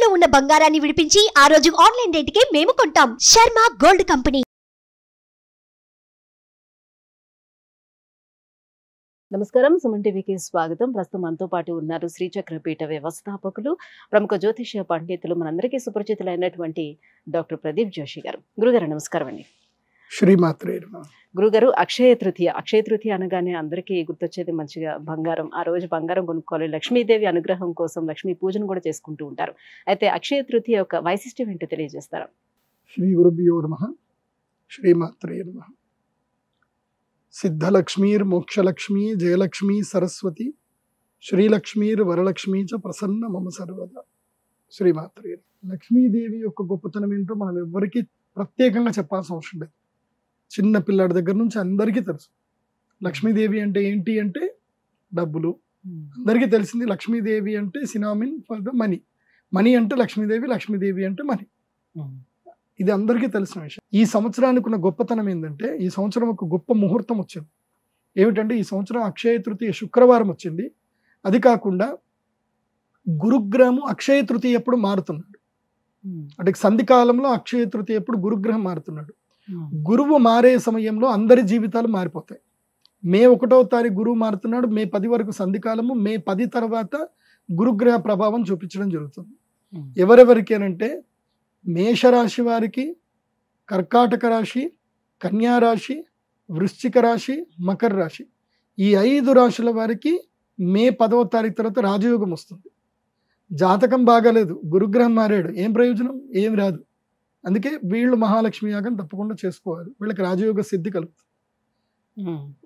తాకట్టులో ఉన్న బంగారాన్ని విడిపించి ఆ రోజు ఆన్లైన్ రేటుకే మేము కొంటాం. Sharma gold company. నమస్కారం, సుమన్ టీవీకి స్వాగతం. ప్రస్తుతం మనతో పాటు ఉన్నారు శ్రీచక్రపీఠ వ్యవస్థాపకులు, ప్రముఖ జ్యోతిష్య పండితులు, మనందరికీ సుపరిచితులైనటువంటి డాక్టర్ ప్రదీప్ జోషి గారు. గురుగారు నమస్కారం అండి. శ్రీమాత్రే. గురుగారు, అక్షయ తృతీయ అనగానే అందరికీ గుర్తొచ్చేది మంచిగా బంగారం. ఆ రోజు బంగారం కొనుక్కోవాలి, లక్ష్మీదేవి అనుగ్రహం కోసం లక్ష్మీ పూజను కూడా చేసుకుంటూ ఉంటారు. అయితే అక్షయ తృతీయ యొక్క వైశిష్ట్యం ఏంటో తెలియజేస్తారా? శ్రీ గురుభ్యో నమః. శ్రీమాత్రే నమః. సిద్ధలక్ష్మీర్ మోక్షలక్ష్మీ జయలక్ష్మీ సరస్వతి శ్రీలక్ష్మీర్ వరలక్ష్మీ చ ప్రసన్న మమ సర్వదా. శ్రీమాత్రే. లక్ష్మీదేవి యొక్క గొప్పతనం ఏంటో మనం ఎవ్వరికీ ప్రత్యేకంగా చెప్పాల్సిన అవసరం లేదు. చిన్న పిల్లాడి దగ్గర నుంచి అందరికీ తెలుసు. లక్ష్మీదేవి అంటే ఏంటి అంటే డబ్బులు. అందరికీ తెలిసింది లక్ష్మీదేవి అంటే cinnamon for the money. Money అంటే లక్ష్మీదేవి, లక్ష్మీదేవి అంటే మనీ. ఇది అందరికీ తెలిసిన విషయం. ఈ సంవత్సరానికి ఉన్న గొప్పతనం ఏంటంటే, ఈ సంవత్సరం ఒక గొప్ప ముహూర్తం వచ్చింది. ఏమిటంటే, ఈ సంవత్సరం అక్షయ తృతీయ శుక్రవారం వచ్చింది. అది కాకుండా గురుగ్రహము అక్షయ తృతీయ ఎప్పుడు మారుతున్నాడు అంటే, సంధికాలంలో అక్షయ తృతీయ ఎప్పుడు గురుగ్రహం మారుతున్నాడు. గురువు మారే సమయంలో అందరి జీవితాలు మారిపోతాయి. మే 1వ తారీఖు గురువు మారుతున్నాడు. మే 10 వరకు సంధికాలము. మే 10 తర్వాత గురుగ్రహ ప్రభావం చూపించడం జరుగుతుంది. ఎవరెవరికేనంటే, మేషరాశి వారికి, కర్కాటక రాశి, కన్యా రాశి, వృశ్చిక రాశి, మకర రాశి, ఈ 5 రాశుల వారికి మే 10వ తారీఖు తర్వాత రాజయోగం వస్తుంది. జాతకం బాగాలేదు, గురుగ్రహం మారాడు, ఏం ప్రయోజనం? ఏం రాదు. అందుకే వీళ్ళు మహాలక్ష్మి యాగం తప్పకుండా చేసుకోవాలి. వీళ్ళకి రాజయోగ సిద్ధి కలుగుతుంది.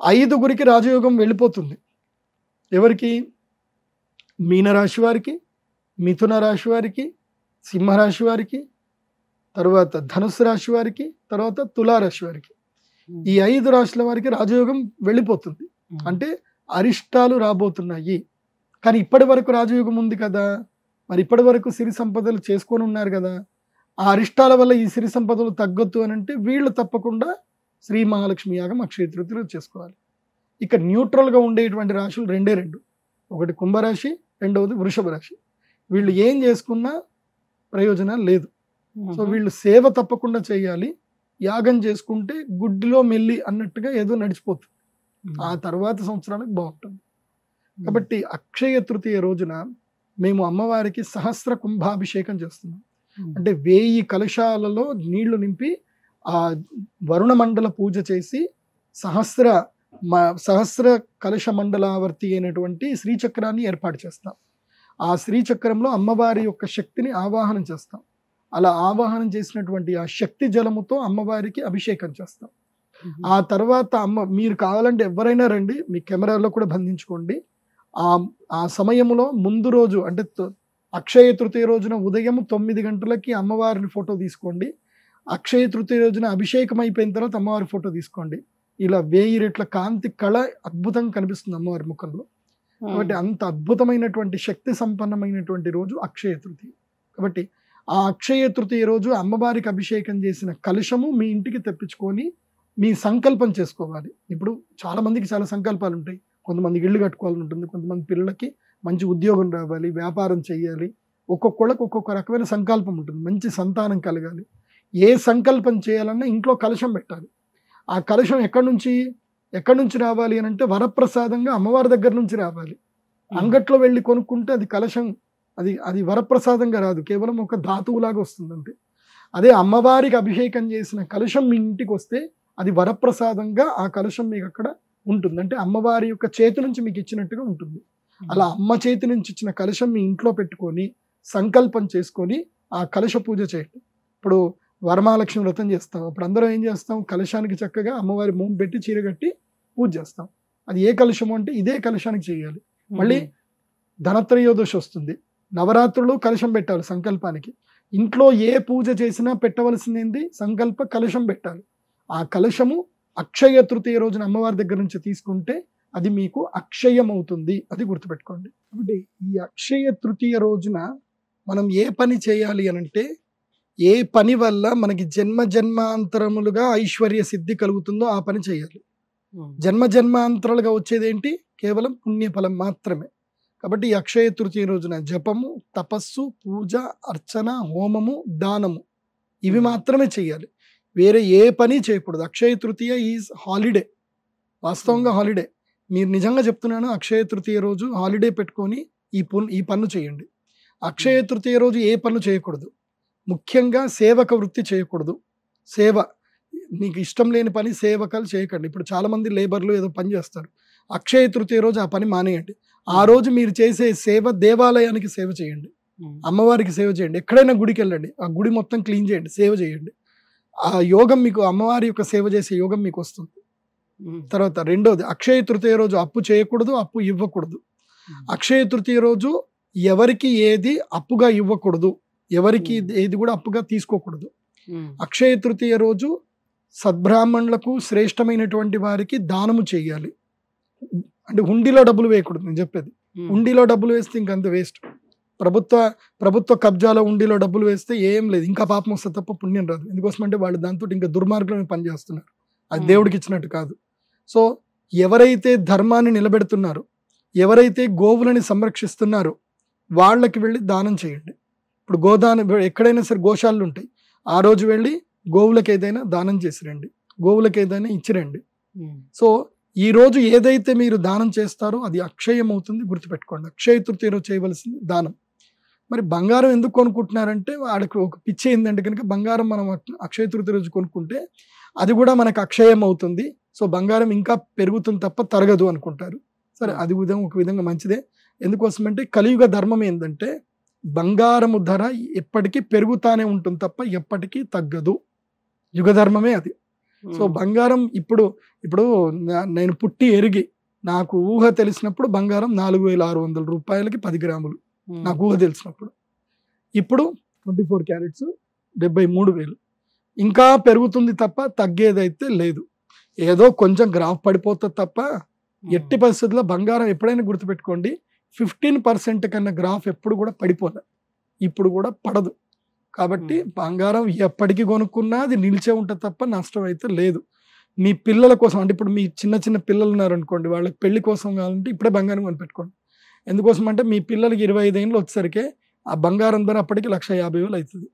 5గురికి రాజయోగం వెళ్ళిపోతుంది. ఎవరికి? మీనరాశి వారికి, మిథున రాశి వారికి, సింహరాశి వారికి, తర్వాత ధనుసు రాశి వారికి, తర్వాత తులారాశి వారికి. ఈ 5 రాశుల వారికి రాజయోగం వెళ్ళిపోతుంది. అంటే అరిష్టాలు రాబోతున్నాయి. కానీ ఇప్పటి వరకు రాజయోగం ఉంది కదా, మరి ఇప్పటి వరకు సిరి సంపదలు చేసుకొని ఉన్నారు కదా, ఆ అరిష్టాల వల్ల ఈ సిరి సంపదలు తగ్గొద్దు అని అంటే వీళ్ళు తప్పకుండా శ్రీ మహాలక్ష్మి యాగం అక్షయ తృతీయలో చేసుకోవాలి. ఇక న్యూట్రల్గా ఉండేటువంటి రాశులు రెండే రెండు. ఒకటి కుంభరాశి, రెండవది వృషభ రాశి. వీళ్ళు ఏం చేసుకున్నా ప్రయోజనం లేదు. సో వీళ్ళు సేవ తప్పకుండా చేయాలి. యాగం చేసుకుంటే గుడ్డిలో మెల్లి అన్నట్టుగా ఏదో నడిచిపోతుంది. ఆ తర్వాత సంవత్సరాలకు బాగుంటుంది. కాబట్టి అక్షయ తృతీయ రోజున మేము అమ్మవారికి సహస్ర కుంభాభిషేకం చేస్తున్నాం. అంటే 1000 కలశాలలో నీళ్లు నింపి ఆ వరుణ మండల పూజ చేసి సహస్ర కలశ మండలావర్తి అయినటువంటి శ్రీచక్రాన్ని ఏర్పాటు చేస్తాం. ఆ శ్రీచక్రంలో అమ్మవారి యొక్క శక్తిని ఆవాహనం చేస్తాం. అలా ఆవాహనం చేసినటువంటి ఆ శక్తి జలముతో అమ్మవారికి అభిషేకం చేస్తాం. ఆ తర్వాత మీరు కావాలంటే ఎవరైనా రండి, మీ కెమెరాలో కూడా బంధించుకోండి. ఆ సమయంలో ముందు రోజు అంటే అక్షయ తృతీయ రోజున ఉదయం 9 గంటలకి అమ్మవారిని ఫోటో తీసుకోండి. అక్షయ తృతీయ రోజున అభిషేకం అయిపోయిన తర్వాత అమ్మవారి ఫోటో తీసుకోండి. ఇలా 1000 రెట్ల కాంతి కళ అద్భుతంగా కనిపిస్తుంది అమ్మవారి ముఖంలో. కాబట్టి అంత అద్భుతమైనటువంటి శక్తి సంపన్నమైనటువంటి రోజు అక్షయ తృతీయ. కాబట్టి ఆ అక్షయ తృతీయ రోజు అమ్మవారికి అభిషేకం చేసిన కలశము మీ ఇంటికి తెప్పించుకొని మీ సంకల్పం చేసుకోవాలి. ఇప్పుడు చాలా మందికి చాలా సంకల్పాలు ఉంటాయి. కొంతమందికి ఇల్లు కట్టుకోవాలని ఉంటుంది, కొంతమంది పిల్లలకి మంచి ఉద్యోగం రావాలి, వ్యాపారం చేయాలి. ఒక్కొక్కళ్ళకి ఒక్కొక్క రకమైన సంకల్పం ఉంటుంది. మంచి సంతానం కలగాలి. ఏ సంకల్పం చేయాలన్నా ఇంట్లో కలశం పెట్టాలి. ఆ కలశం ఎక్కడి నుంచి రావాలి అని అంటే వరప్రసాదంగా అమ్మవారి దగ్గర నుంచి రావాలి. అంగట్లో వెళ్ళి కొనుక్కుంటే అది కలశం, అది వరప్రసాదంగా రాదు, కేవలం ఒక ధాతువులాగా వస్తుందంటే. అదే అమ్మవారికి అభిషేకం చేసిన కలశం మీ ఇంటికి వస్తే అది వరప్రసాదంగా ఆ కలశం మీకు అక్కడ ఉంటుంది. అంటే అమ్మవారి యొక్క చేతి నుంచి మీకు ఇచ్చినట్టుగా ఉంటుంది. అలా అమ్మ చేతి నుంచి ఇచ్చిన కలశం మీ ఇంట్లో పెట్టుకొని సంకల్పం చేసుకొని ఆ కలశ పూజ చేయండి. ఇప్పుడు వరమహాలక్ష్మి వ్రతం చేస్తాం. అప్పుడు అందరం ఏం చేస్తాం? కలశానికి చక్కగా అమ్మవారి మోము పెట్టి చీర కట్టి పూజ చేస్తాం. అది ఏ కలశము అంటే ఇదే కలశానికి చేయాలి. మళ్ళీ ధనత్రయోదశి వస్తుంది, నవరాత్రులు కలశం పెట్టాలి సంకల్పానికి. ఇంట్లో ఏ పూజ చేసినా పెట్టవలసింది సంకల్ప కలశం పెట్టాలి. ఆ కలశము అక్షయ తృతీయ రోజున అమ్మవారి దగ్గర నుంచి తీసుకుంటే అది మీకు అక్షయం అవుతుంది. అది గుర్తుపెట్టుకోండి. కాబట్టి ఈ అక్షయ తృతీయ రోజున మనం ఏ పని చేయాలి అనంటే, ఏ పని వల్ల మనకి జన్మ జన్మాంతరములుగా ఐశ్వర్య సిద్ధి కలుగుతుందో ఆ పని చేయాలి. జన్మ జన్మాంతరాలుగా వచ్చేది ఏంటి? కేవలం పుణ్యఫలం మాత్రమే. కాబట్టి ఈ అక్షయ తృతీయ రోజున జపము, తపస్సు, పూజ, అర్చన, హోమము, దానము ఇవి మాత్రమే చేయాలి. వేరే ఏ పని చేయకూడదు. అక్షయ తృతీయ ఈజ్ హాలిడే, వాస్తవంగా హాలిడే. మీరు నిజంగా చెప్తున్నాను, అక్షయ తృతీయ రోజు హాలిడే పెట్టుకొని ఈ పన్ను చేయండి. అక్షయ తృతీయ రోజు ఏ పనులు చేయకూడదు. ముఖ్యంగా సేవక వృత్తి చేయకూడదు. సేవ, మీకు ఇష్టం లేని పని సేవకాలు చేయకండి. ఇప్పుడు చాలా మంది లేబర్లు ఏదో పని చేస్తారు. అక్షయ తృతీయ రోజు ఆ పని మానేయండి. ఆ రోజు మీరు చేసే సేవ దేవాలయానికి సేవ చేయండి, అమ్మవారికి సేవ చేయండి. ఎక్కడైనా గుడికి వెళ్ళండి, ఆ గుడి మొత్తం క్లీన్ చేయండి, సేవ చేయండి. ఆ యోగం మీకు, అమ్మవారి యొక్క సేవ చేసే యోగం మీకు వస్తుంది. తర్వాత రెండోది, అక్షయ తృతీయ రోజు అప్పు చేయకూడదు, అప్పు ఇవ్వకూడదు. అక్షయ తృతీయ రోజు ఎవరికి ఏది అప్పుగా ఇవ్వకూడదు, ఎవరికి ఏది కూడా అప్పుగా తీసుకోకూడదు. అక్షయ తృతీయ రోజు సద్బ్రాహ్మణులకు, శ్రేష్టమైనటువంటి వారికి దానము చేయాలి. అంటే హుండీలో డబ్బులు వేయకూడదు. నేను చెప్పేది, హుండీలో డబ్బులు వేస్తే ఇంకంత వేస్ట్. ప్రభుత్వ కబ్జాలో హుండీలో డబ్బులు వేస్తే ఏం లేదు, ఇంకా పాపం వస్తే తప్ప పుణ్యం రాదు. ఎందుకోసమంటే వాళ్ళు దాంతో ఇంకా దుర్మార్గంగా పనిచేస్తున్నారు. అది దేవుడికి ఇచ్చినట్టు కాదు. సో ఎవరైతే ధర్మాన్ని నిలబెడుతున్నారో, ఎవరైతే గోవులని సంరక్షిస్తున్నారో వాళ్ళకి వెళ్ళి దానం చేయండి. ఇప్పుడు గోదానం, ఎక్కడైనా సరే గోశాలలు ఉంటాయి, ఆ రోజు వెళ్ళి గోవులకు ఏదైనా దానం చేసి రండి, గోవులకు ఏదైనా ఇచ్చిరండి. సో ఈ రోజు ఏదైతే మీరు దానం చేస్తారో అది అక్షయం అవుతుంది, గుర్తుపెట్టుకోండి. అక్షయ తృతీయ రోజు చేయవలసింది దానం. మరి బంగారం ఎందుకు కొనుక్కుంటున్నారంటే వాడికి ఒక పిచ్చి ఏంటంటే కనుక బంగారం మనం అక్షయ తృతీయ రోజు కొనుక్కుంటే అది కూడా మనకు అక్షయం అవుతుంది, సో బంగారం ఇంకా పెరుగుతుంది తప్ప తరగదు అనుకుంటారు. సరే, అది ఒక విధంగా మంచిదే. ఎందుకోసమంటే కలియుగ ధర్మం ఏంటంటే బంగారము ధర ఎప్పటికీ పెరుగుతానే ఉంటుంది తప్ప ఎప్పటికీ తగ్గదు. యుగ ధర్మమే అది. సో బంగారం ఇప్పుడు నేను పుట్టి ఎరిగి నాకు ఊహ తెలిసినప్పుడు బంగారం 4,600 రూపాయలకి 10 గ్రాములు నాకు ఊహ తెలిసినప్పుడు. ఇప్పుడు 24 క్యారెట్స్ 73,000. ఇంకా పెరుగుతుంది తప్ప తగ్గేదైతే లేదు. ఏదో కొంచెం గ్రాఫ్ పడిపోతుంది తప్ప ఎట్టి పరిస్థితుల్లో బంగారం ఎప్పుడైనా గుర్తుపెట్టుకోండి, 15% కన్నా గ్రాఫ్ ఎప్పుడు కూడా పడిపోదు, ఇప్పుడు కూడా పడదు. కాబట్టి బంగారం ఎప్పటికీ కొనుక్కున్నా అది నిలిచే ఉంటుంది తప్ప నష్టం అయితే లేదు. మీ పిల్లల కోసం, అంటే ఇప్పుడు మీ చిన్న పిల్లలు ఉన్నారనుకోండి, వాళ్ళకి పెళ్లి కోసం కావాలంటే ఇప్పుడే బంగారం కొనిపెట్టుకోండి. ఎందుకోసం అంటే మీ పిల్లలకి 25 ఏళ్ళు వచ్చేసరికి ఆ బంగారం ధర అప్పటికి 1,50,000 అవుతుంది.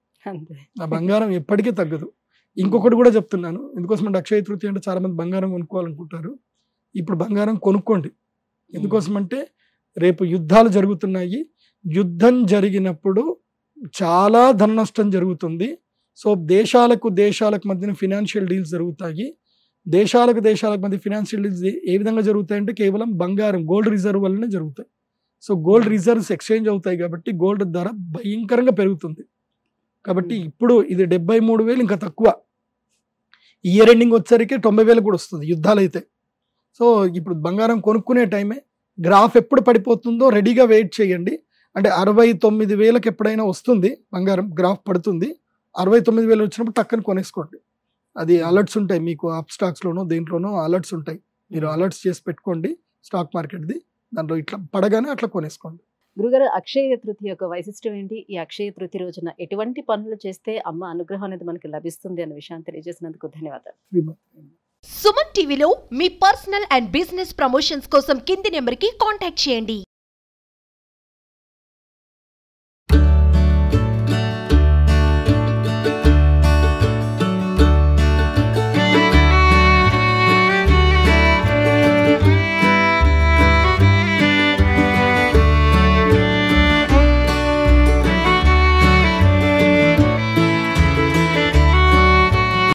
ఆ బంగారం ఎప్పటికీ తగ్గదు. ఇంకొకటి కూడా చెప్తున్నాను, ఎందుకోసం అంటే అక్షయ తృతీయ అంటే చాలా మంది బంగారం కొనుక్కోవాలనుకుంటారు. ఇప్పుడు బంగారం కొనుక్కోండి. ఎందుకోసం అంటే రేపు యుద్ధాలు జరుగుతున్నాయి. యుద్ధం జరిగినప్పుడు చాలా ధన నష్టం జరుగుతుంది. సో దేశాలకు మధ్యన ఫినాన్షియల్ డీల్స్ జరుగుతాయి. దేశాలకు మధ్య ఫినాన్షియల్ డీల్స్ ఏ విధంగా జరుగుతాయంటే కేవలం బంగారం, గోల్డ్ రిజర్వ్ వల్లనే జరుగుతాయి. సో గోల్డ్ రిజర్వ్స్ ఎక్స్చేంజ్ అవుతాయి కాబట్టి గోల్డ్ ధర భయంకరంగా పెరుగుతుంది. కాబట్టి ఇప్పుడు ఇది 73,000, ఇంకా తక్కువ. ఇయర్ ఎండింగ్ వచ్చేసరికి 90,000 కూడా వస్తుంది యుద్ధాలు అయితే. సో ఇప్పుడు బంగారం కొనుక్కునే టైమే. గ్రాఫ్ ఎప్పుడు పడిపోతుందో రెడీగా వెయిట్ చేయండి. అంటే 69,000కి ఎప్పుడైనా వస్తుంది బంగారం, గ్రాఫ్ పడుతుంది. 69,000 వచ్చినప్పుడు టక్కని కొనేసుకోండి. అది అలర్ట్స్ ఉంటాయి మీకు, అప్ స్టాక్స్లోనో దేంట్లోనో అలర్ట్స్ ఉంటాయి. మీరు అలర్ట్స్ చేసి పెట్టుకోండి స్టాక్ మార్కెట్ది. దాంట్లో ఇట్లా పడగానే అట్లా కొనేసుకోండి. గురుగారు, అక్షయ తృతీయ యొక్క వైశిష్టం ఏంటి? ఈ అక్షయ తృతీయ రోజున ఎటువంటి పనులు చేస్తే అమ్మ అనుగ్రహం అనేది మనకి లభిస్తుంది అనే విషయాన్ని తెలియజేసినందుకు ధన్యవాదాలు. సుమన్ టీవీలో మీ పర్సనల్ అండ్ బిజినెస్ ప్రమోషన్స్ కోసం కింది నెంబర్కి కాంటాక్ట్ చేయండి.